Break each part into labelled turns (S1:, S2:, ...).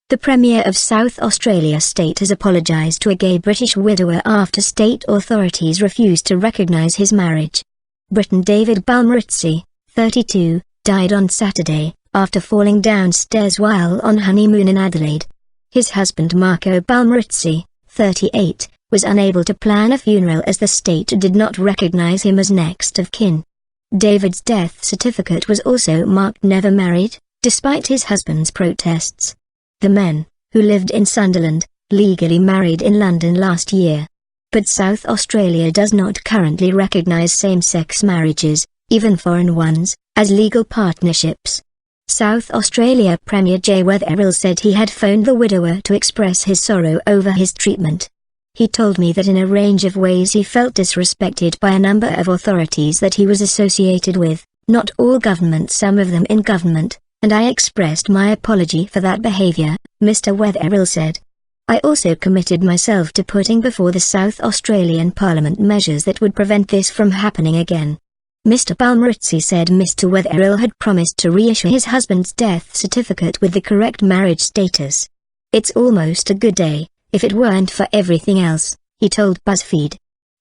S1: The Premier of South Australia State has apologised to a gay British widower after state authorities refused to recognise his marriage. Briton David Balmeritzi, 32, died on Saturday, after falling downstairs while on honeymoon in Adelaide. His husband Marco Balmeritzi, 38, was unable to plan a funeral as the state did not recognise him as next of kin. David's death certificate was also marked never married, despite his husband's protests. The men, who lived in Sunderland, legally married in London last year. But South Australia does not currently recognise same-sex marriages, even foreign ones, as legal partnerships. South Australia Premier Jay Weatherill said he had phoned the widower to express his sorrow over his treatment. He told me that in a range of ways he felt disrespected by a number of authorities that he was associated with, not all government, some of them in government, and I expressed my apology for that behaviour, Mr. Weatherill said. I also committed myself to putting before the South Australian Parliament measures that would prevent this from happening again. Mr. Balmeritzi said Mr. Weatherill had promised to reissue his husband's death certificate with the correct marriage status. It's almost a good day, if it weren't for everything else, he told BuzzFeed.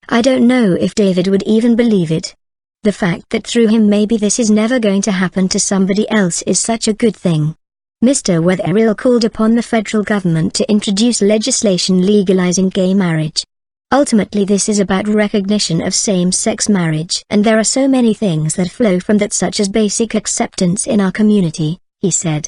S1: I don't know if David would even believe it. The fact that through him maybe this is never going to happen to somebody else is such a good thing. Mr. Weatherill called upon the federal government to introduce legislation legalizing gay marriage. Ultimately this is about recognition of same-sex marriage, and there are so many things that flow from that, such as basic acceptance in our community, he said.